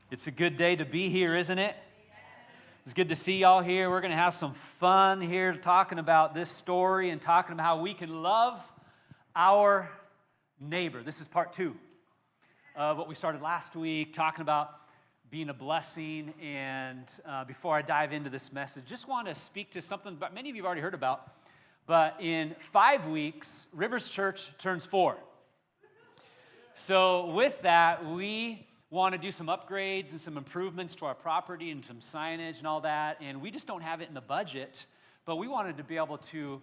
It's a good day to be here, isn't it? It's good to see y'all here. We're going to have some fun here talking about this story and talking about how we can love our neighbor. This is part 2 of what we started last week, talking about being a blessing. And before I dive into this message, just want to speak to something that many of you have already heard about. But in 5 weeks, Rivers Church turns 4. So with that, we want to do some upgrades and some improvements to our property and some signage and all that, and we just don't have it in the budget, but we wanted to be able to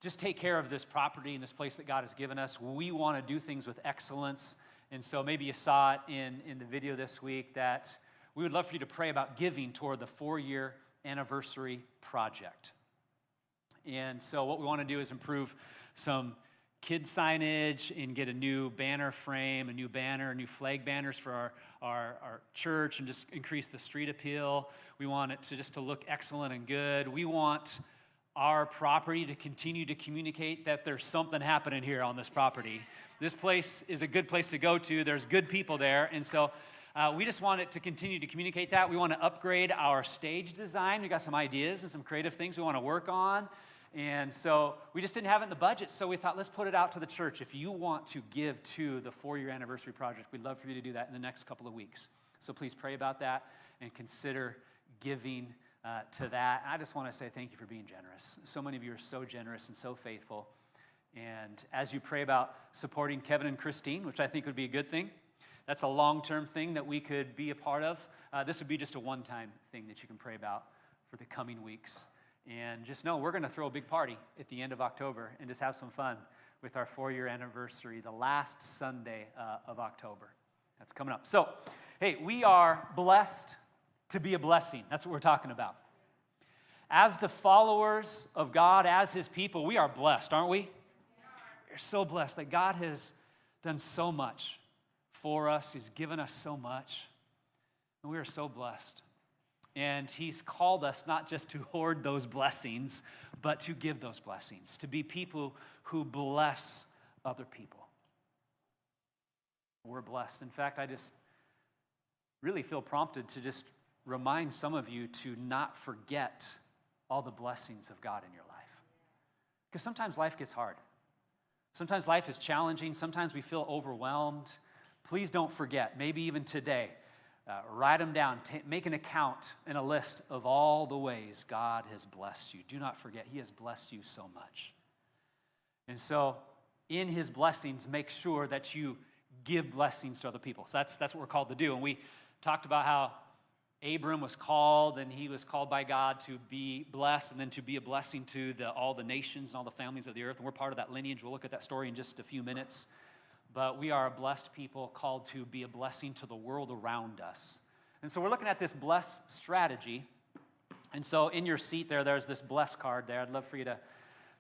just take care of this property and this place that God has given us. We want to do things with excellence, and so maybe you saw it in the video this week that we would love for you to pray about giving toward the 4-year anniversary project. And so what we want to do is improve some kid signage and get a new banner frame, a new banner, new flag banners for our church, and just increase the street appeal. We want it to look excellent and good. We want our property to continue to communicate that there's something happening here on this property. This place is a good place to go to. There's good people there, and so we just want it to continue to communicate that. We want to upgrade our stage design. We got some ideas and some creative things we want to work on. And so we just didn't have it in the budget, so we thought, let's put it out to the church. If you want to give to the 4-year anniversary project, we'd love for you to do that in the next couple of weeks. So please pray about that and consider giving to that. I just want to say thank you for being generous. So many of you are so generous and so faithful. And as you pray about supporting Kevin and Christine, which I think would be a good thing, that's a long-term thing that we could be a part of. This would be just a one-time thing that you can pray about for the coming weeks. And just know we're going to throw a big party at the end of October and just have some fun with our 4-year anniversary, the last Sunday of October. That's coming up. So, hey, we are blessed to be a blessing. That's what we're talking about. As the followers of God, as His people, we are blessed, aren't we? We're so blessed that God has done so much for us. He's given us so much. And we are so blessed. And He's called us not just to hoard those blessings, but to give those blessings, to be people who bless other people. We're blessed. In fact, I just really feel prompted to just remind some of you to not forget all the blessings of God in your life. Because sometimes life gets hard. Sometimes life is challenging. Sometimes we feel overwhelmed. Please don't forget, maybe even today, write them down. Make an account and a list of all the ways God has blessed you. Do not forget, He has blessed you so much. And so, in His blessings, make sure that you give blessings to other people. So that's what we're called to do. And we talked about how Abram was called, and he was called by God to be blessed and then to be a blessing to all the nations and all the families of the earth. And we're part of that lineage. We'll look at that story in just a few minutes. But we are a blessed people called to be a blessing to the world around us. And so we're looking at this bless strategy. And so in your seat there's this bless card there. I'd love for you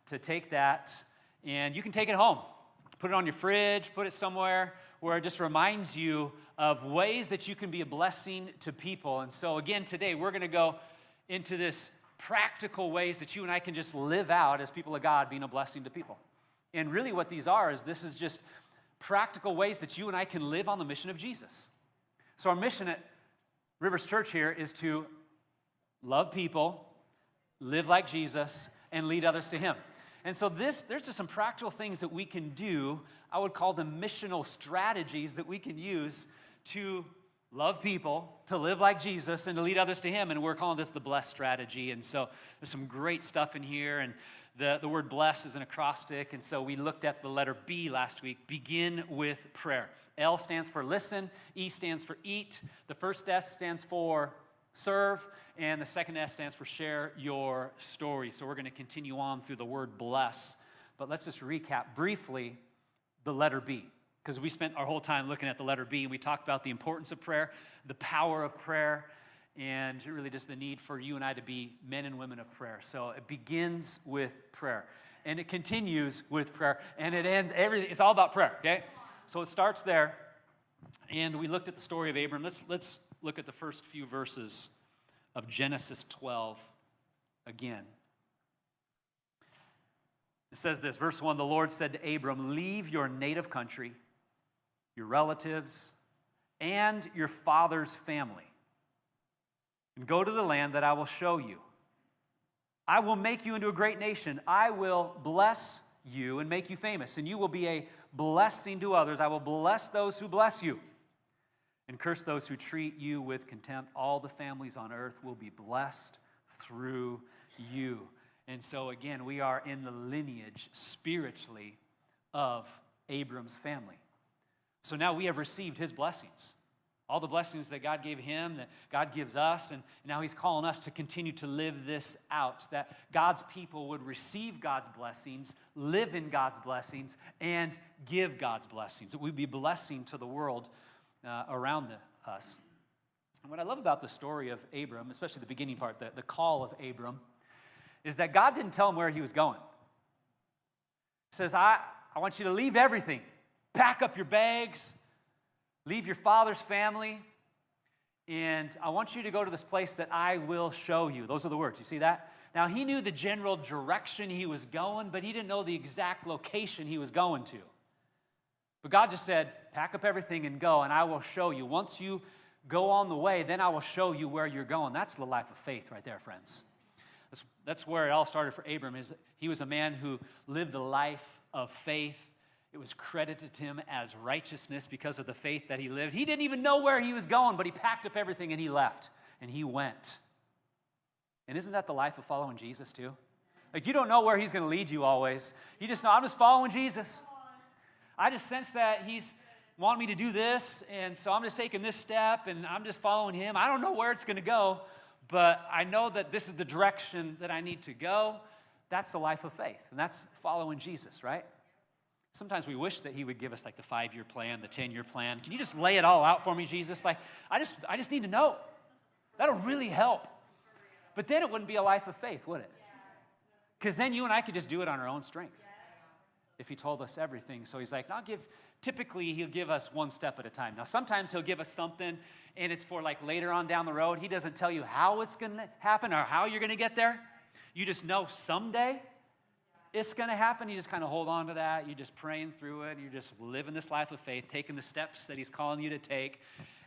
to take that, and you can take it home. Put it on your fridge, put it somewhere where it just reminds you of ways that you can be a blessing to people. And so again, today we're going to go into this practical ways that you and I can just live out as people of God, being a blessing to people. And really what these are is this is just practical ways that you and I can live on the mission of Jesus. So our mission at Rivers Church here is to love people, live like Jesus, and lead others to Him. And so there's just some practical things that we can do. I would call them missional strategies that we can use to love people, to live like Jesus, and to lead others to Him. And we're calling this the bless strategy. And so there's some great stuff in here. And the word bless is an acrostic, and so we looked at the letter B last week. Begin with prayer. L stands for listen, E stands for eat, the first S stands for serve, and the second S stands for share your story. So we're going to continue on through the word bless, but let's just recap briefly the letter B, because we spent our whole time looking at the letter B, and we talked about the importance of prayer, the power of prayer, and really just the need for you and I to be men and women of prayer. So it begins with prayer, and it continues with prayer, and it ends, everything, it's all about prayer, okay? So it starts there, and we looked at the story of Abram. Let's look at the first few verses of Genesis 12 again. It says this, verse 1, the Lord said to Abram, leave your native country, your relatives, and your father's family, and go to the land that I will show you. I will make you into a great nation. I will bless you and make you famous, and you will be a blessing to others. I will bless those who bless you and curse those who treat you with contempt. All the families on earth will be blessed through you. And so again, we are in the lineage spiritually of Abram's family. So now we have received his blessings. All the blessings that God gave him, that God gives us, and now he's calling us to continue to live this out, that God's people would receive God's blessings, live in God's blessings, and give God's blessings. That we'd be a blessing to the world around us. And what I love about the story of Abram, especially the beginning part, the call of Abram, is that God didn't tell him where he was going. He says, I want you to leave everything. Pack up your bags. Leave your father's family, and I want you to go to this place that I will show you. Those are the words. You see that? Now, he knew the general direction he was going, but he didn't know the exact location he was going to. But God just said, pack up everything and go, and I will show you. Once you go on the way, then I will show you where you're going. That's the life of faith right there, friends. That's where it all started for Abram. Is he was a man who lived a life of faith. It was credited to him as righteousness because of the faith that he lived. He didn't even know where he was going, but he packed up everything and he left, and he went. And isn't that the life of following Jesus too? Like, you don't know where he's going to lead you always. You just know, I'm just following Jesus. I just sense that he's wanting me to do this, and so I'm just taking this step, and I'm just following him. I don't know where it's going to go, but I know that this is the direction that I need to go. That's the life of faith, and that's following Jesus, right? Sometimes we wish that he would give us like the 5-year plan, the 10-year plan. Can you just lay it all out for me, Jesus? Like, I just need to know. That'll really help. But then it wouldn't be a life of faith, would it? Because then you and I could just do it on our own strength. If he told us everything. So he's like, typically he'll give us one step at a time. Now sometimes he'll give us something and it's for like later on down the road. He doesn't tell you how it's going to happen or how you're going to get there. You just know someday it's going to happen. You just kind of hold on to that. You're just praying through it. You're just living this life of faith, taking the steps that he's calling you to take,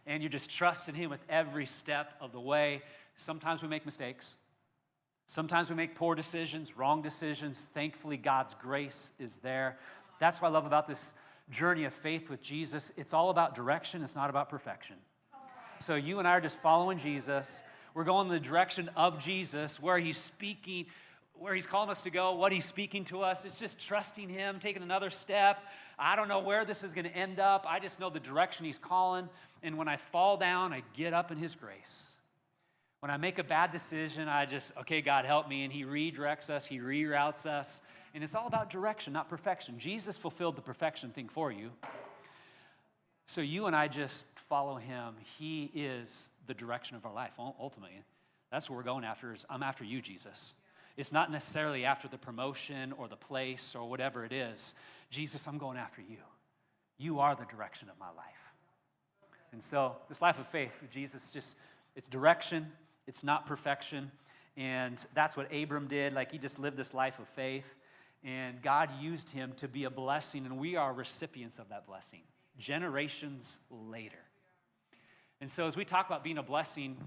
and you're just trusting him with every step of the way. Sometimes we make mistakes. Sometimes we make poor decisions, wrong decisions. Thankfully, God's grace is there. That's what I love about this journey of faith with Jesus. It's all about direction. It's not about perfection. So you and I are just following Jesus. We're going in the direction of Jesus, where he's speaking, where he's calling us to go, what he's speaking to us. It's just trusting him, taking another step. I don't know where this is going to end up. I just know the direction he's calling. And when I fall down, I get up in his grace. When I make a bad decision, okay, God, help me. And he redirects us. He reroutes us. And it's all about direction, not perfection. Jesus fulfilled the perfection thing for you. So you and I just follow him. He is the direction of our life, ultimately. That's what we're going after. I'm after you, Jesus. It's not necessarily after the promotion or the place or whatever it is. Jesus, I'm going after you. You are the direction of my life. And so this life of faith with Jesus, it's direction. It's not perfection. And that's what Abram did. Like, he just lived this life of faith. And God used him to be a blessing. And we are recipients of that blessing generations later. And so as we talk about being a blessing,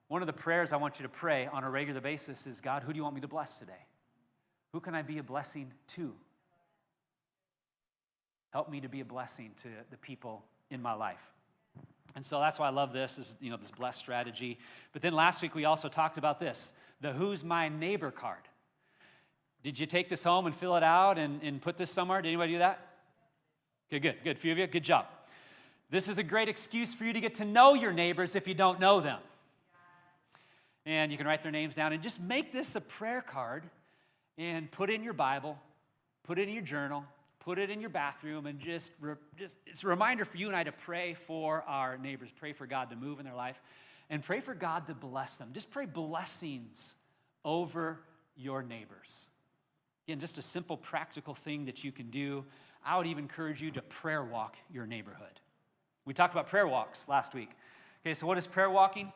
one of the prayers I want you to pray on a regular basis is, God, who do you want me to bless today? Who can I be a blessing to? Help me to be a blessing to the people in my life. And so that's why I love this this blessed strategy. But then last week we also talked about this, the Who's My Neighbor card. Did you take this home and fill it out and put this somewhere? Did anybody do that? Okay, good. A few of you, good job. This is a great excuse for you to get to know your neighbors if you don't know them. And you can write their names down and just make this a prayer card and put it in your Bible, put it in your journal, put it in your bathroom, and just it's a reminder for you and I to pray for our neighbors, pray for God to move in their life, and pray for God to bless them. Just pray blessings over your neighbors. Again, just a simple, practical thing that you can do. I would even encourage you to prayer walk your neighborhood. We talked about prayer walks last week. Okay, so what is prayer walking?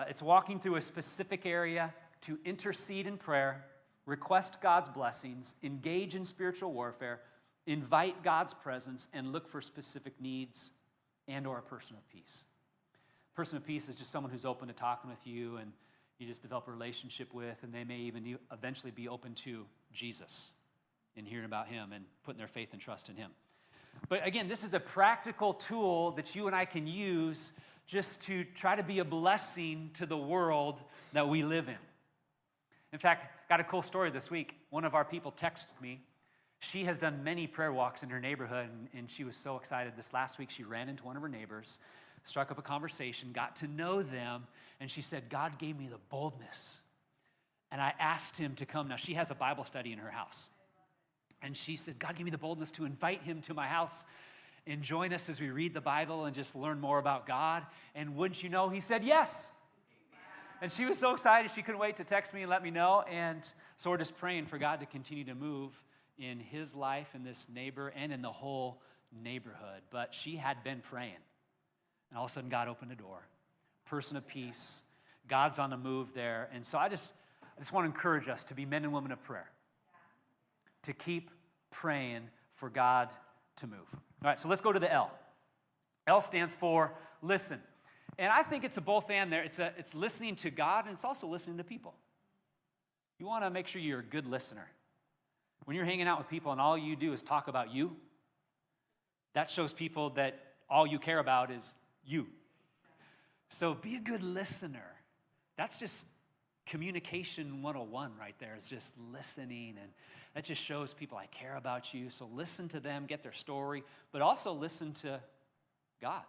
It's walking through a specific area to intercede in prayer, request God's blessings, engage in spiritual warfare, invite God's presence, and look for specific needs and or a person of peace. A person of peace is just someone who's open to talking with you and you just develop a relationship with, and they may even eventually be open to Jesus and hearing about him and putting their faith and trust in him. But again, this is a practical tool that you and I can use just to try to be a blessing to the world that we live in. In fact, got a cool story this week. One of our people texted me. She has done many prayer walks in her neighborhood, and she was so excited. This last week, she ran into one of her neighbors, struck up a conversation, got to know them, and she said, God gave me the boldness. And I asked him to come. Now, she has a Bible study in her house. And she said, God gave me the boldness to invite him to my house and join us as we read the Bible and just learn more about God. And wouldn't you know, he said yes. And she was so excited, she couldn't wait to text me and let me know. And so we're just praying for God to continue to move in his life, in this neighbor, and in the whole neighborhood. But she had been praying. And all of a sudden, God opened a door. Person of peace. God's on the move there. And so I just want to encourage us to be men and women of prayer. To keep praying for God to move. All right, so let's go to the L. L stands for listen. And I think it's a both and there. It's listening to God, and it's also listening to people. You want to make sure you're a good listener. When you're hanging out with people and all you do is talk about you, that shows people that all you care about is you. So be a good listener. That's just communication 101 right there. It's just listening, and that just shows people I care about you. So listen to them, get their story, but also listen to God.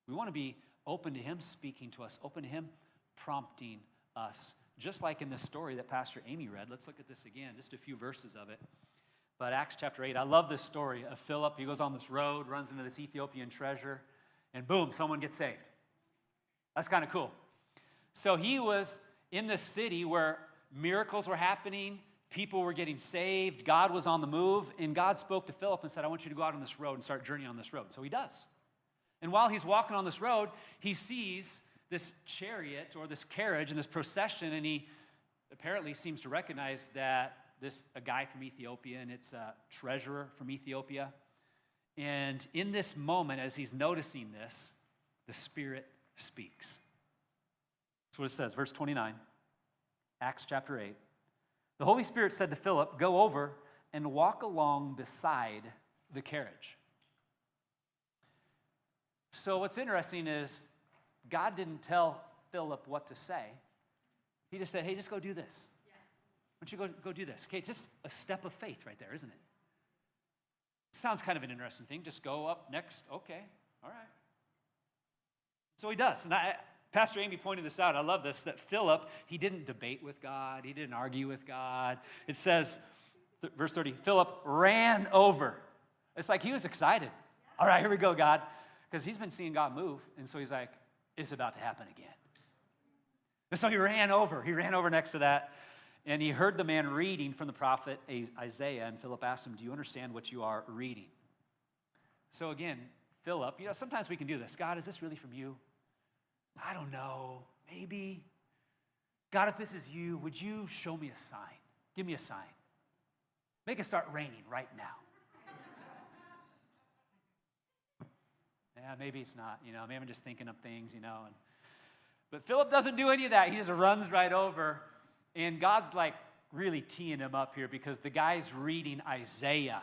We want to be open to him speaking to us, open to him prompting us. Just like in this story that Pastor Amy read. Let's look at this again, just a few verses of it. But Acts chapter 8, I love this story of Philip. He goes on this road, runs into this Ethiopian treasure, and boom, someone gets saved. That's kind of cool. So he was in this city where miracles were happening, people were getting saved, God was on the move, and God spoke to Philip and said, I want you to go out on this road and start journeying on this road. So he does. And while he's walking on this road, he sees this chariot or this carriage and this procession, and he apparently seems to recognize that a guy from Ethiopia, and it's a treasurer from Ethiopia. And in this moment, as he's noticing this, the Spirit speaks. That's what it says, verse 29, Acts chapter 8. The Holy Spirit said to Philip, go over and walk along beside the carriage. So what's interesting is God didn't tell Philip what to say. He just said, hey, just go do this. Why don't you go do this? Okay, just a step of faith right there, isn't it? Sounds kind of an interesting thing. Just go up next. Okay, all right. So he does. And Pastor Amy pointed this out. I love this, that Philip, he didn't debate with God. He didn't argue with God. It says, verse 30, Philip ran over. It's like he was excited. All right, here we go, God. Because he's been seeing God move. And so he's like, it's about to happen again. And so he ran over. He ran over next to that. And he heard the man reading from the prophet Isaiah. And Philip asked him, do you understand what you are reading? So again, Philip, sometimes we can do this. God, is this really from you? I don't know. Maybe. God, if this is you, would you show me a sign? Give me a sign. Make it start raining right now. Yeah, maybe it's not, maybe I'm just thinking of things, But Philip doesn't do any of that. He just runs right over. And God's like really teeing him up here because the guy's reading Isaiah.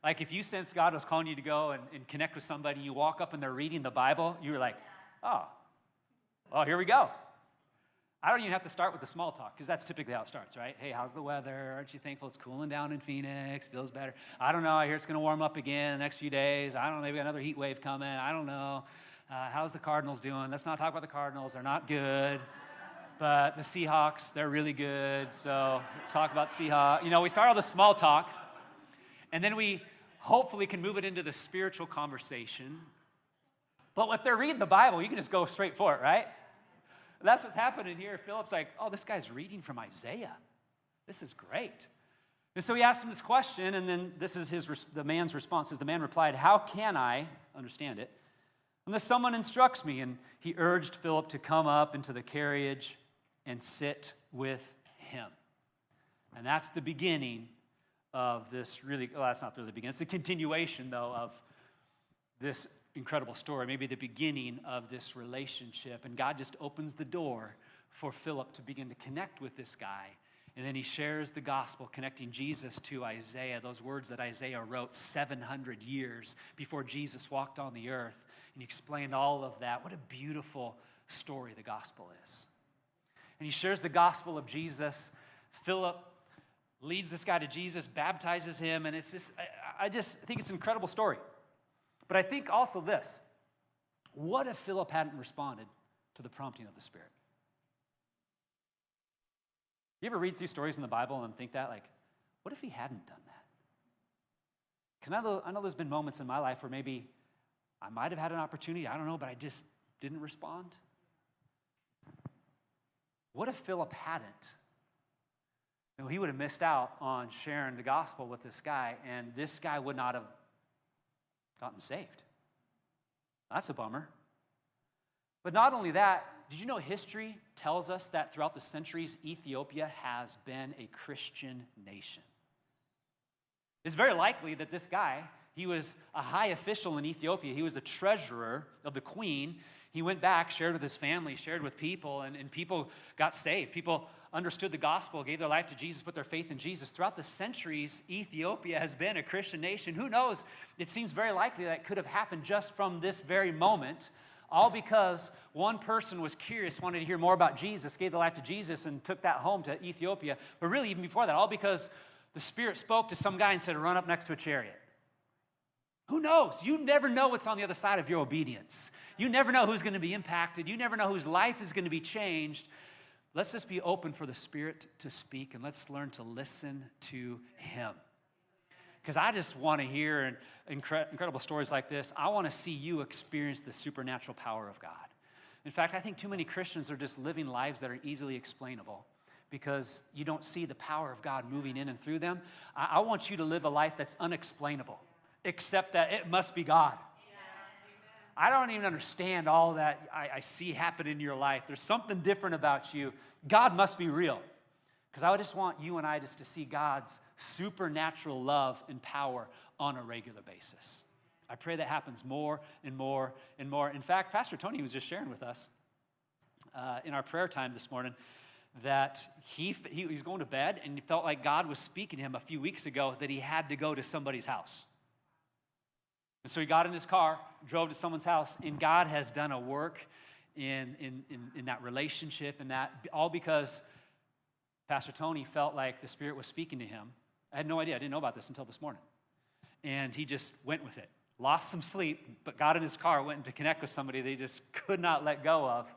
Like if you sense God was calling you to go and connect with somebody, you walk up and they're reading the Bible, you're like, oh, here we go. I don't even have to start with the small talk because that's typically how it starts, right? Hey, how's the weather? Aren't you thankful it's cooling down in Phoenix? Feels better. I don't know. I hear it's going to warm up again the next few days. I don't know. Maybe we got another heat wave coming. I don't know. How's the Cardinals doing? Let's not talk about the Cardinals. They're not good. But the Seahawks, they're really good. So let's talk about Seahawks. We start all the small talk. And then we hopefully can move it into the spiritual conversation. But if they're reading the Bible, you can just go straight for it, right? That's what's happening here. Philip's like, oh, this guy's reading from Isaiah. This is great. And so he asked him this question, and then this is the man's response. The man replied, how can I understand it unless someone instructs me? And he urged Philip to come up into the carriage and sit with him. And that's the beginning of this really, well, that's not really the beginning. It's the continuation, though, of this incredible story, maybe the beginning of this relationship, and God just opens the door for Philip to begin to connect with this guy. And then he shares the gospel, connecting Jesus to Isaiah, those words that Isaiah wrote 700 years before Jesus walked on the earth. And he explained all of that. What a beautiful story the gospel is. And he shares the gospel of Jesus. Philip leads this guy to Jesus, baptizes him, and it's just, I just think it's an incredible story. But I think also this, what if Philip hadn't responded to the prompting of the Spirit? You ever read through stories in the Bible and think that, like, what if he hadn't done that? Because I know there's been moments in my life where maybe I might have had an opportunity, I don't know, but I just didn't respond. What if Philip hadn't? You know, he would have missed out on sharing the gospel with this guy, and this guy would not have gotten saved. That's a bummer. But not only that, did you know history tells us that throughout the centuries, Ethiopia has been a Christian nation? It's very likely that this guy, he was a high official in Ethiopia. He was a treasurer of the queen. He went back, shared with his family, shared with people, and people got saved. People understood the gospel, gave their life to Jesus, put their faith in Jesus. Throughout the centuries, Ethiopia has been a Christian nation. Who knows? It seems very likely that could have happened just from this very moment, all because one person was curious, wanted to hear more about Jesus, gave their life to Jesus, and took that home to Ethiopia. But really, even before that, all because the Spirit spoke to some guy and said, run up next to a chariot. Who knows? You never know what's on the other side of your obedience. You never know who's going to be impacted. You never know whose life is going to be changed. Let's just be open for the Spirit to speak, and let's learn to listen to Him. Because I just want to hear incredible stories like this. I want to see you experience the supernatural power of God. In fact, I think too many Christians are just living lives that are easily explainable because you don't see the power of God moving in and through them. I want you to live a life that's unexplainable, except that it must be God. I don't even understand all that I see happen in your life. There's something different about you. God must be real. Because I just want you and I just to see God's supernatural love and power on a regular basis. I pray that happens more and more and more. In fact, Pastor Tony was just sharing with us in our prayer time this morning that he was going to bed and he felt like God was speaking to him a few weeks ago that he had to go to somebody's house. And so he got in his car, drove to someone's house, and God has done a work in that relationship, and that all because Pastor Tony felt like the Spirit was speaking to him. I had no idea. I didn't know about this until this morning. And he just went with it. Lost some sleep, but got in his car, went to connect with somebody they just could not let go of.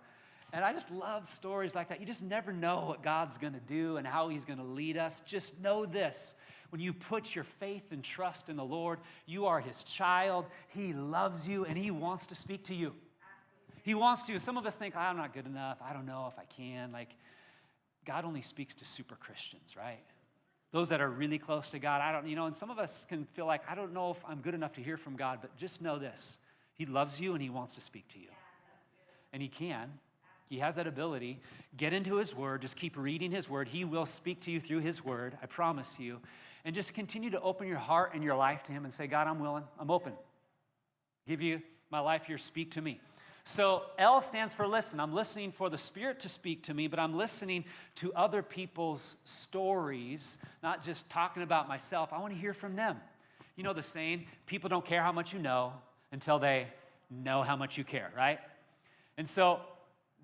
And I just love stories like that. You just never know what God's going to do and how He's going to lead us. Just know this. When you put your faith and trust in the Lord, you are His child. He loves you, and He wants to speak to you. Absolutely. He wants to. Some of us think, I'm not good enough. I don't know if I can. Like, God only speaks to super Christians, right? Those that are really close to God. And some of us can feel like, I don't know if I'm good enough to hear from God, but just know this. He loves you, and He wants to speak to you. And He can. He has that ability. Get into His Word. Just keep reading His Word. He will speak to you through His Word. I promise you. And just continue to open your heart and your life to Him and say, God, I'm willing. I'm open. Give you my life here. Speak to me. So L stands for listen. I'm listening for the Spirit to speak to me, but I'm listening to other people's stories, not just talking about myself. I want to hear from them. You know the saying, people don't care how much you know until they know how much you care, right? And so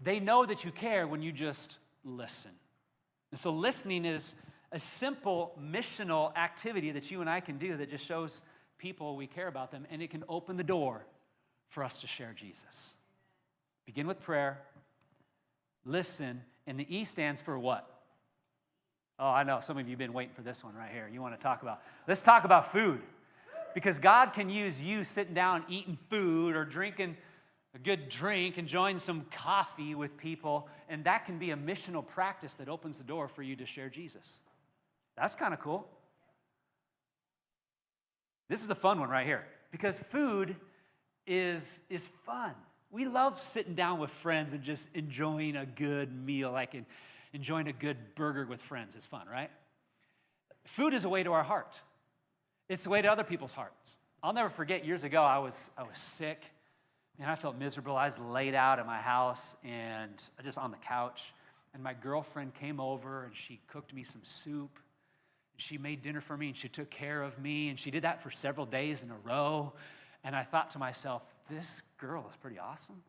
they know that you care when you just listen. And so listening is a simple missional activity that you and I can do that just shows people we care about them, and it can open the door for us to share Jesus. Begin with prayer, listen, and the E stands for what? Oh, I know, some of you have been waiting for this one right here. You want to talk about, let's talk about food. Because God can use you sitting down eating food or drinking a good drink, enjoying some coffee with people, and that can be a missional practice that opens the door for you to share Jesus. That's kind of cool. This is a fun one right here because food is fun. We love sitting down with friends and just enjoying a good meal, like enjoying a good burger with friends is fun, right? Food is a way to our heart. It's a way to other people's hearts. I'll never forget, years ago, I was sick, and I felt miserable. I was laid out at my house and just on the couch, and my girlfriend came over, and she cooked me some soup. She made dinner for me, and she took care of me, and she did that for several days in a row. And I thought to myself, this girl is pretty awesome.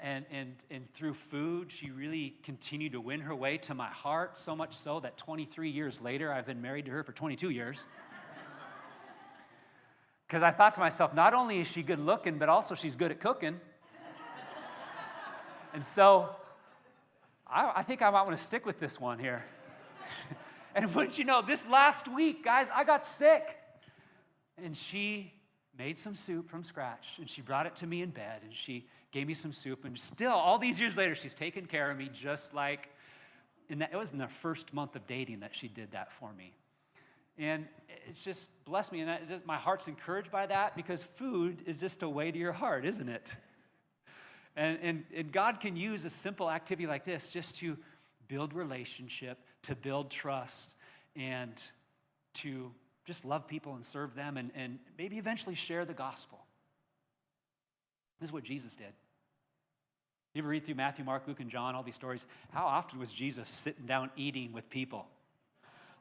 And through food, she really continued to win her way to my heart, so much so that 23 years later, I've been married to her for 22 years. Because I thought to myself, not only is she good looking, but also she's good at cooking. And so I think I might want to stick with this one here. And wouldn't you know, this last week, guys, I got sick. And she made some soup from scratch, and she brought it to me in bed, and she gave me some soup. And still, all these years later, she's taken care of me just like, it was in the first month of dating that she did that for me. And it's just blessed me, and my heart's encouraged by that, because food is just a way to your heart, isn't it? And God can use a simple activity like this just to build relationship, to build trust, and to just love people and serve them, and maybe eventually share the gospel. This is what Jesus did. You ever read through Matthew, Mark, Luke, and John, all these stories? How often was Jesus sitting down eating with people?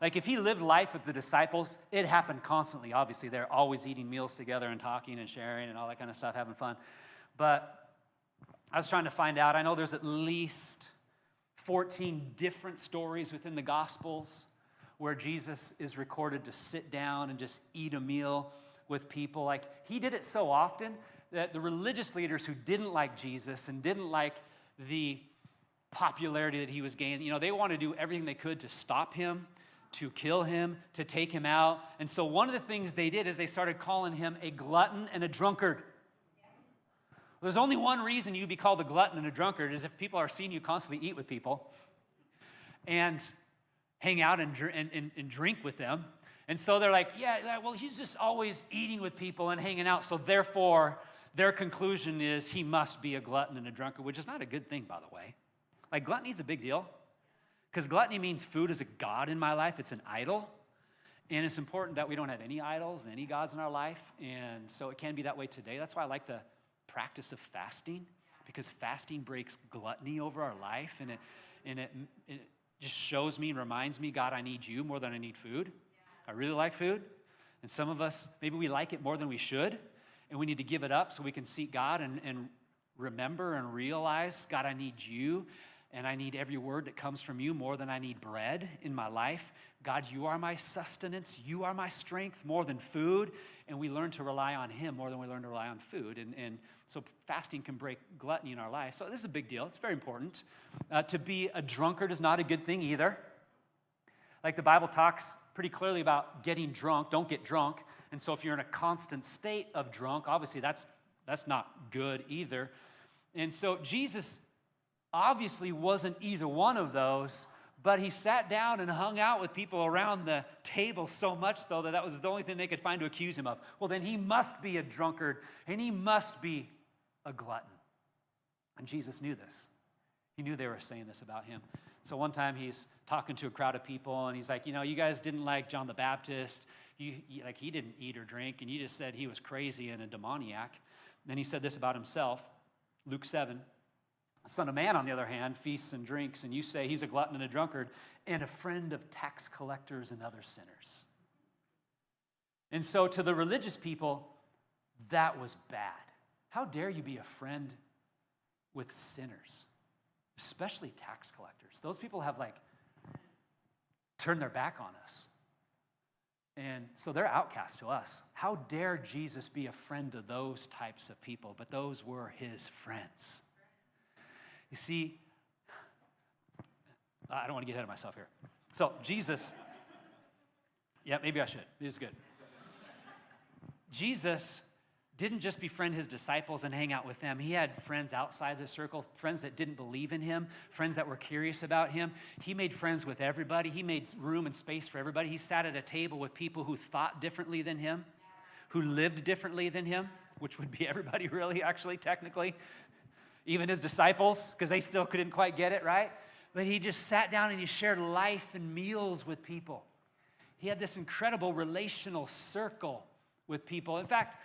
Like, if he lived life with the disciples, it happened constantly. Obviously, they're always eating meals together and talking and sharing and all that kind of stuff, having fun. But I was trying to find out. I know there's at least 14 different stories within the Gospels where Jesus is recorded to sit down and just eat a meal with people. Like, he did it so often that the religious leaders who didn't like Jesus and didn't like the popularity that he was gaining, they wanted to do everything they could to stop him, to kill him, to take him out. And so one of the things they did is they started calling him a glutton and a drunkard. There's only one reason you'd be called a glutton and a drunkard, is if people are seeing you constantly eat with people and hang out and drink with them. And so they're like, yeah, well, he's just always eating with people and hanging out. So therefore, their conclusion is he must be a glutton and a drunkard, which is not a good thing, by the way. Like, gluttony is a big deal, because gluttony means food is a god in my life. It's an idol. And it's important that we don't have any idols and any gods in our life. And so it can be that way today. That's why I like the practice of fasting, because fasting breaks gluttony over our life, and it just shows me and reminds me, God, I need you more than I need food. I really like food, and some of us, maybe we like it more than we should, and we need to give it up so we can seek God and remember and realize, God, I need you, and I need every word that comes from you more than I need bread in my life. God, you are my sustenance. You are my strength more than food. And we learn to rely on him more than we learn to rely on food. And so fasting can break gluttony in our life. So this is a big deal. It's very important. To be a drunkard is not a good thing either. Like, the Bible talks pretty clearly about getting drunk. Don't get drunk. And so if you're in a constant state of drunk, obviously that's not good either. And so Jesus obviously wasn't either one of those, but he sat down and hung out with people around the table so much, though, that was the only thing they could find to accuse him of. Well, then he must be a drunkard, and he must be a glutton. And Jesus knew this. He knew they were saying this about him. So one time he's talking to a crowd of people, and he's like, you guys didn't like John the Baptist. He didn't eat or drink, and you just said he was crazy and a demoniac. Then he said this about himself, Luke 7. The Son of Man, on the other hand, feasts and drinks, and you say he's a glutton and a drunkard and a friend of tax collectors and other sinners. And so to the religious people, that was bad. How dare you be a friend with sinners, especially tax collectors? Those people have, turned their back on us. And so they're outcasts to us. How dare Jesus be a friend to those types of people? But those were his friends. You see, I don't want to get ahead of myself here. So Jesus, maybe I should. This is good. Jesus didn't just befriend his disciples and hang out with them. He had friends outside the circle, friends that didn't believe in him, friends that were curious about him. He made friends with everybody. He made room and space for everybody. He sat at a table with people who thought differently than him, who lived differently than him, which would be everybody really, actually, technically. Even his disciples, because they still couldn't quite get it, right? But he just sat down and he shared life and meals with people. He had this incredible relational circle with people. In fact,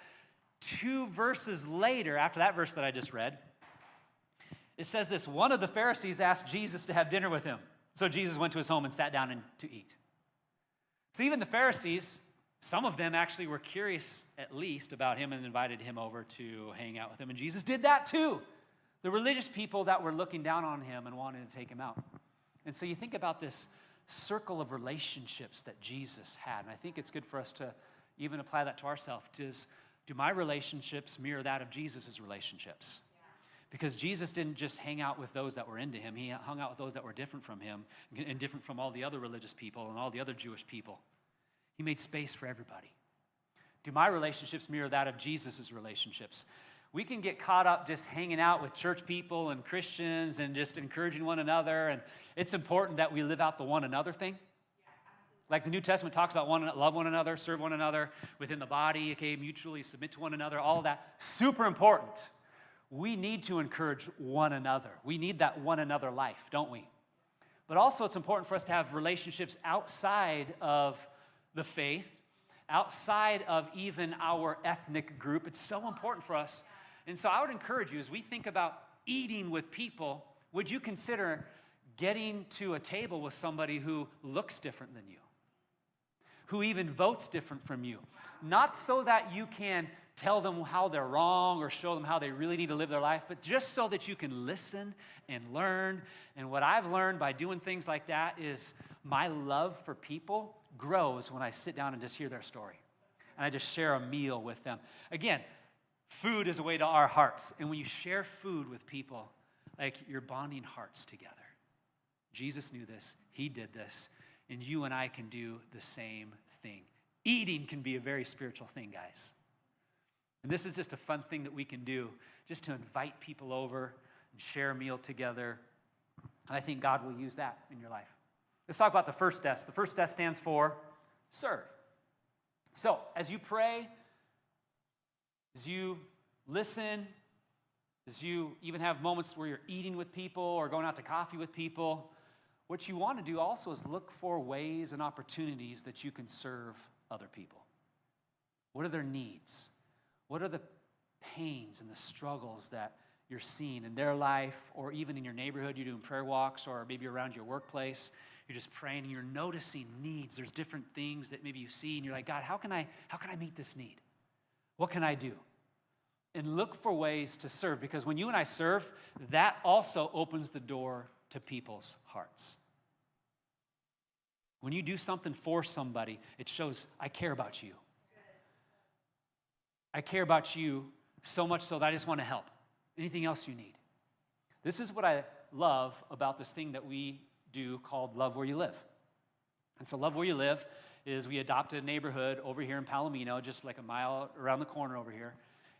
2 verses later, after that verse that I just read, it says this: one of the Pharisees asked Jesus to have dinner with him. So Jesus went to his home and sat down to eat. So even the Pharisees, some of them actually were curious at least about him and invited him over to hang out with him. And Jesus did that too. The religious people that were looking down on him and wanted to take him out. And so you think about this circle of relationships that Jesus had. And I think it's good for us to even apply that to ourselves. Do my relationships mirror that of Jesus' relationships? Because Jesus didn't just hang out with those that were into him. He hung out with those that were different from him and different from all the other religious people and all the other Jewish people. He made space for everybody. Do my relationships mirror that of Jesus' relationships? We can get caught up just hanging out with church people and Christians and just encouraging one another. And it's important that we live out the one another thing. Like the New Testament talks about love one another, serve one another within the body, okay, mutually submit to one another, all of that. Super important. We need to encourage one another. We need that one another life, don't we? But also it's important for us to have relationships outside of the faith, outside of even our ethnic group. It's so important for us. And so I would encourage you, as we think about eating with people, would you consider getting to a table with somebody who looks different than you, who even votes different from you? Not so that you can tell them how they're wrong or show them how they really need to live their life, but just so that you can listen and learn. And what I've learned by doing things like that is my love for people grows when I sit down and just hear their story. And I just share a meal with them. Again, food is a way to our hearts. And when you share food with people, like you're bonding hearts together. Jesus knew this. He did this. And you and I can do the same thing. Eating can be a very spiritual thing, guys. And this is just a fun thing that we can do, just to invite people over and share a meal together. And I think God will use that in your life. Let's talk about the first S. The first S stands for serve. So, as you pray, as you listen, as you even have moments where you're eating with people or going out to coffee with people, what you want to do also is look for ways and opportunities that you can serve other people. What are their needs? What are the pains and the struggles that you're seeing in their life, or even in your neighborhood? You're doing prayer walks, or maybe around your workplace. You're just praying and you're noticing needs. There's different things that maybe you see and you're like, God, how can I meet this need? What can I do? And look for ways to serve, because when you and I serve, that also opens the door to people's hearts. When you do something for somebody, it shows I care about you. I care about you so much so that I just want to help. Anything else you need. This is what I love about this thing that we do called Love Where You Live. And so Love Where You Live is we adopted a neighborhood over here in Palomino, just like a mile around the corner over here.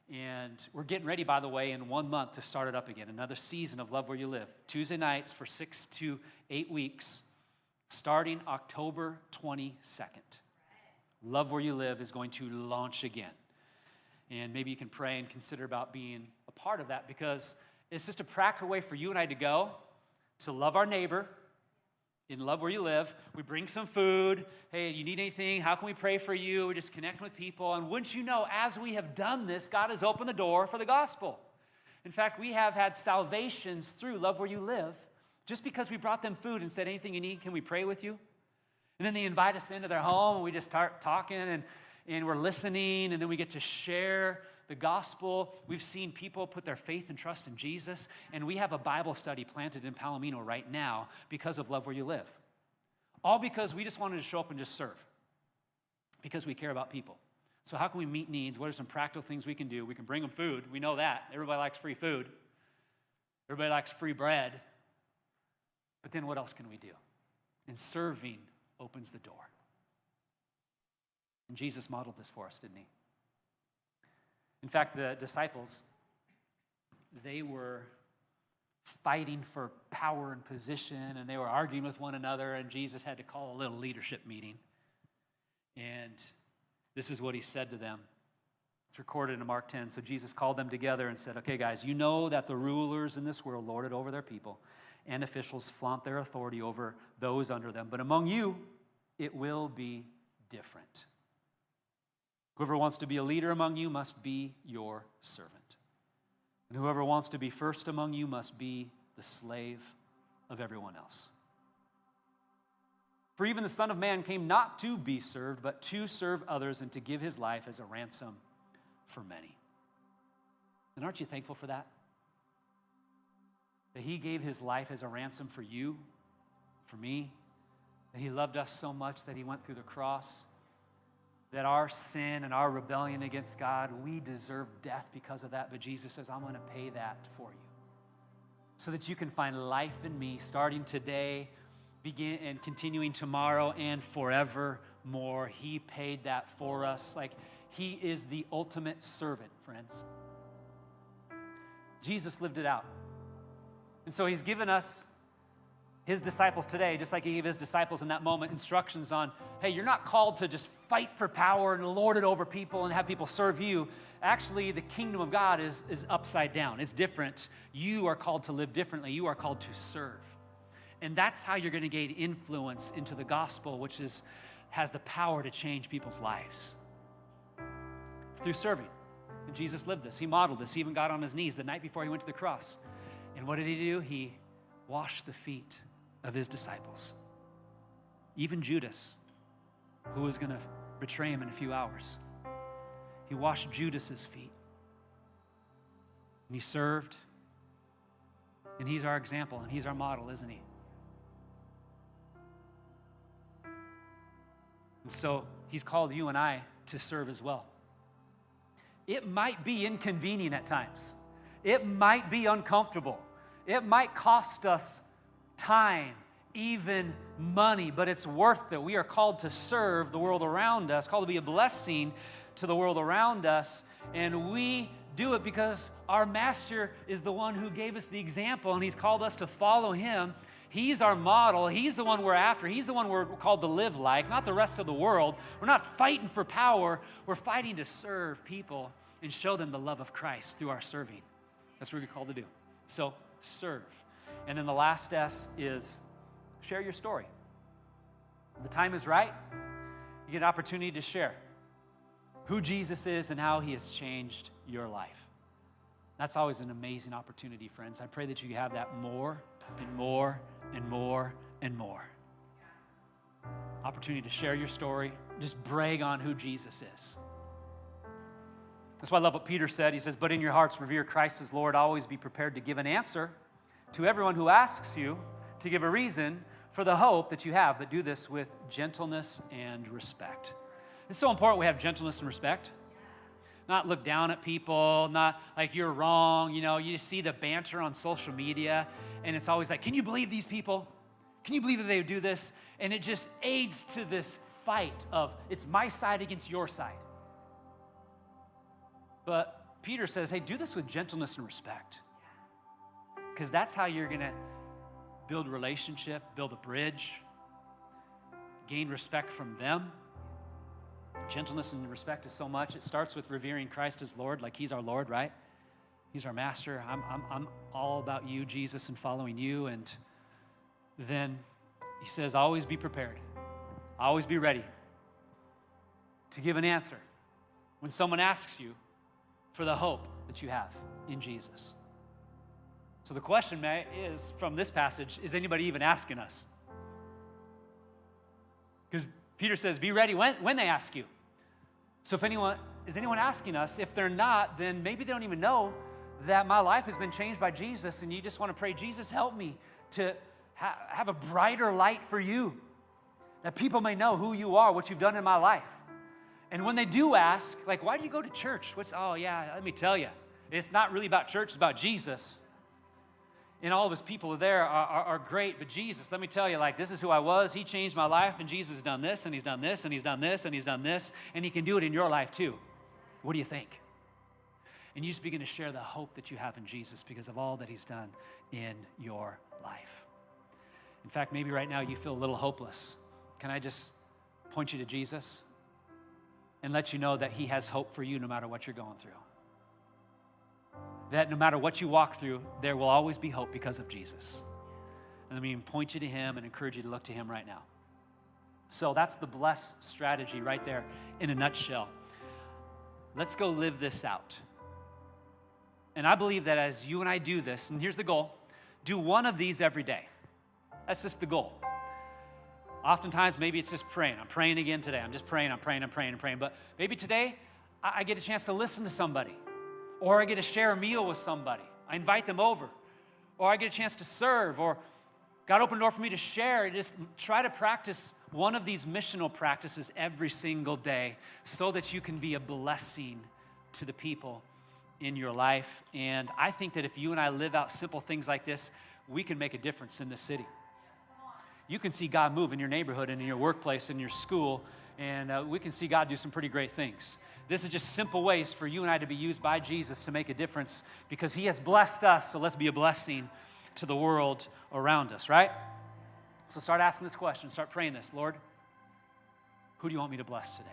And we're getting ready, by the way, in 1 month to start it up again. Another season of Love Where You Live. Tuesday nights for 6 to 8 weeks, starting October 22nd. Love Where You Live is going to launch again. And maybe you can pray and consider about being a part of that, because it's just a practical way for you and I to go to love our neighbor in Love Where You Live. We bring some food. Hey, you need anything? How can we pray for you? We just connect with people. And wouldn't you know, as we have done this, God has opened the door for the gospel. In fact, we have had salvations through Love Where You Live just because we brought them food and said, anything you need, can we pray with you? And then they invite us into their home and we just start talking and we're listening, and then we get to share the gospel. We've seen people put their faith and trust in Jesus, and we have a Bible study planted in Palomino right now because of Love Where You Live. All because we just wanted to show up and just serve, because we care about people. So how can we meet needs? What are some practical things we can do? We can bring them food. We know that. Everybody likes free food. Everybody likes free bread. But then what else can we do? And serving opens the door. And Jesus modeled this for us, didn't he? In fact, the disciples, they were fighting for power and position, and they were arguing with one another, and Jesus had to call a little leadership meeting. And this is what he said to them. It's recorded in Mark 10. So Jesus called them together and said, okay, guys, you know that the rulers in this world lord it over their people, and officials flaunt their authority over those under them. But among you, it will be different. Whoever wants to be a leader among you must be your servant. And whoever wants to be first among you must be the slave of everyone else. For even the Son of Man came not to be served, but to serve others and to give his life as a ransom for many. And aren't you thankful for that? That he gave his life as a ransom for you, for me, that he loved us so much that he went through the cross, that our sin and our rebellion against God, we deserve death because of that, but Jesus says, I'm going to pay that for you so that you can find life in me starting today, begin and continuing tomorrow and forevermore. He paid that for us. Like, he is the ultimate servant, friends. Jesus lived it out. And so he's given us, his disciples today, just like he gave his disciples in that moment, instructions on, hey, you're not called to just fight for power and lord it over people and have people serve you. Actually, the kingdom of God is upside down. It's different. You are called to live differently. You are called to serve. And that's how you're going to gain influence into the gospel, which has the power to change people's lives. Through serving. And Jesus lived this. He modeled this. He even got on his knees the night before he went to the cross. And what did he do? He washed the feet of his disciples. Even Judas, who was going to betray him in a few hours. He washed Judas's feet. And he served. And he's our example, and he's our model, isn't he? And so he's called you and I to serve as well. It might be inconvenient at times. It might be uncomfortable. It might cost us time, even money, but it's worth it. We are called to serve the world around us, called to be a blessing to the world around us, and we do it because our master is the one who gave us the example, and he's called us to follow him. He's our model. He's the one we're after. He's the one we're called to live like, not the rest of the world. We're not fighting for power. We're fighting to serve people and show them the love of Christ through our serving. That's what we're called to do. So serve. And then the last S is share your story. The time is right. You get an opportunity to share who Jesus is and how he has changed your life. That's always an amazing opportunity, friends. I pray that you have that more and more and more and more. Opportunity to share your story. Just brag on who Jesus is. That's why I love what Peter said. He says, but in your hearts revere Christ as Lord. Always be prepared to give an answer to everyone who asks you to give a reason for the hope that you have, but do this with gentleness and respect. It's so important we have gentleness and respect. Not look down at people, not like you're wrong. You know, you just see the banter on social media, and it's always like, can you believe these people? Can you believe that they would do this? And it just aids to this fight of it's my side against your side. But Peter says, hey, do this with gentleness and respect. Because that's how you're going to build relationship, build a bridge, gain respect from them. Gentleness and respect is so much. It starts with revering Christ as Lord, like he's our Lord, right? He's our master. I'm all about you, Jesus, and following you. And then he says, always be prepared. Always be ready to give an answer when someone asks you for the hope that you have in Jesus. So the question is, from this passage, is anybody even asking us? Because Peter says, be ready when they ask you. So if anyone asking us? If they're not, then maybe they don't even know that my life has been changed by Jesus, and you just want to pray, Jesus, help me to have a brighter light for you, that people may know who you are, what you've done in my life. And when they do ask, like, why do you go to church? Oh, yeah, let me tell you. It's not really about church, it's about Jesus. And all of his people there are great, but Jesus, let me tell you, like, this is who I was. He changed my life, and Jesus has done this, and he's done this, and he's done this, and he's done this, and he can do it in your life too. What do you think? And you just begin to share the hope that you have in Jesus because of all that he's done in your life. In fact, maybe right now you feel a little hopeless. Can I just point you to Jesus and let you know that he has hope for you no matter what you're going through? That no matter what you walk through, there will always be hope because of Jesus. And let me point you to him and encourage you to look to him right now. So that's the bless strategy right there in a nutshell. Let's go live this out. And I believe that as you and I do this, and here's the goal, do one of these every day. That's just the goal. Oftentimes, maybe it's just praying. I'm praying again today. I'm just praying, I'm praying. But maybe today, I get a chance to listen to somebody. Or I get to share a meal with somebody. I invite them over. Or I get a chance to serve. Or God opened a door for me to share. Just try to practice one of these missional practices every single day so that you can be a blessing to the people in your life. And I think that if you and I live out simple things like this, we can make a difference in the city. You can see God move in your neighborhood and in your workplace and your school, and we can see God do some pretty great things. This is just simple ways for you and I to be used by Jesus to make a difference because he has blessed us, so let's be a blessing to the world around us, right? So start asking this question, start praying this. Lord, who do you want me to bless today?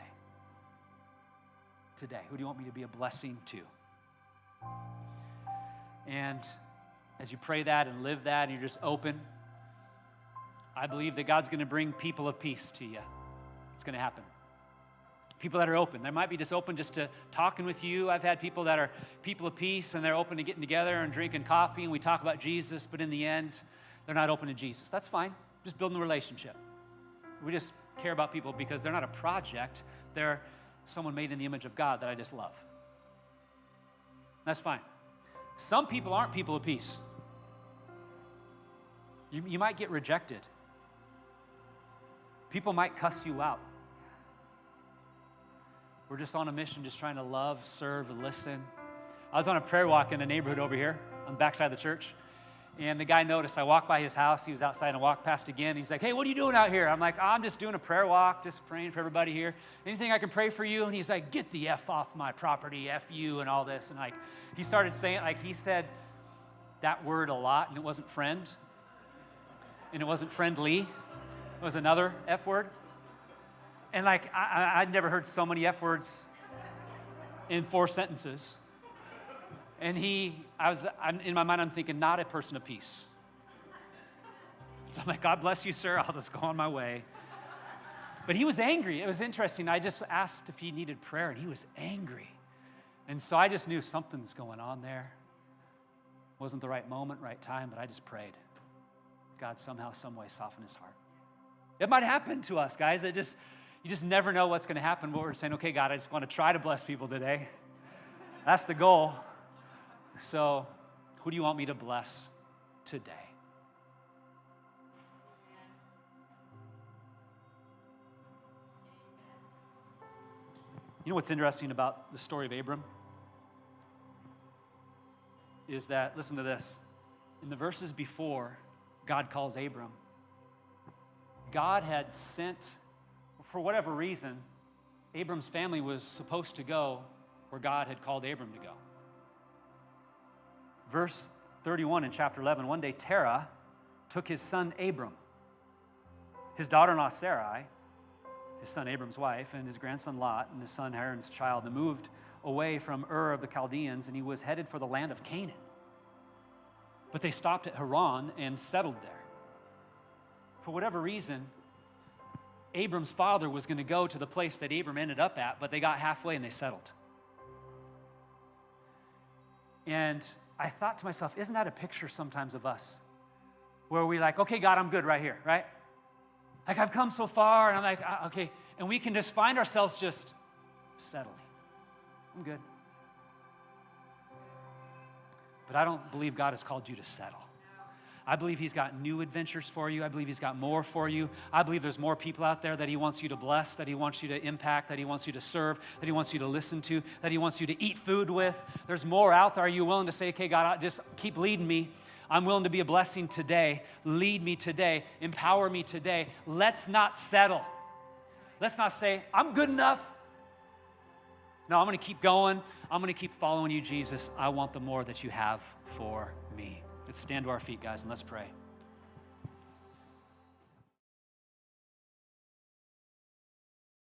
Today, who do you want me to be a blessing to? And as you pray that and live that and you're just open, I believe that God's going to bring people of peace to you. It's going to happen. People that are open. They might be just open just to talking with you. I've had people that are people of peace and they're open to getting together and drinking coffee and we talk about Jesus, but in the end, they're not open to Jesus. That's fine. Just building a relationship. We just care about people because they're not a project. They're someone made in the image of God that I just love. That's fine. Some people aren't people of peace. You might get rejected. People might cuss you out. We're just on a mission, just trying to love, serve, and listen. I was on a prayer walk in a neighborhood over here on the backside of the church, and the guy noticed. I walked by his house. He was outside and I walked past again. He's like, hey, what are you doing out here? I'm like, I'm just doing a prayer walk, just praying for everybody here. Anything I can pray for you? And he's like, get the F off my property, F you, and all this. And like, he started saying, like, he said that word a lot, and it wasn't friend, and it wasn't friendly. It was another F word. And like, I'd never heard so many F words in 4 sentences. And I'm in my mind, I'm thinking, not a person of peace. So I'm like, God bless you, sir. I'll just go on my way. But he was angry. It was interesting. I just asked if he needed prayer, and he was angry. And so I just knew something's going on there. Wasn't the right moment, right time, but I just prayed. God somehow, some way soften his heart. It might happen to us, guys. You just never know what's going to happen, but we're saying, okay, God, I just want to try to bless people today. That's the goal. So who do you want me to bless today? You know what's interesting about the story of Abram? Is that, listen to this, in the verses before God calls Abram, God had sent, for whatever reason, Abram's family was supposed to go where God had called Abram to go. Verse 31 in chapter 11, one day Terah took his son Abram, his daughter-in-law Sarai, his son Abram's wife, and his grandson Lot, and his son Haran's child, and moved away from Ur of the Chaldeans, and he was headed for the land of Canaan. But they stopped at Haran and settled there. For whatever reason, Abram's father was going to go to the place that Abram ended up at, but they got halfway and they settled. And I thought to myself, isn't that a picture sometimes of us? Where we're like, okay, God, I'm good right here, right? Like, I've come so far, and I'm like, okay. And we can just find ourselves just settling. I'm good. But I don't believe God has called you to settle. I believe he's got new adventures for you. I believe he's got more for you. I believe there's more people out there that he wants you to bless, that he wants you to impact, that he wants you to serve, that he wants you to listen to, that he wants you to eat food with. There's more out there. Are you willing to say, okay, God, just keep leading me. I'm willing to be a blessing today. Lead me today. Empower me today. Let's not settle. Let's not say, I'm good enough. No, I'm going to keep going. I'm going to keep following you, Jesus. I want the more that you have for me. Let's stand to our feet, guys, and let's pray.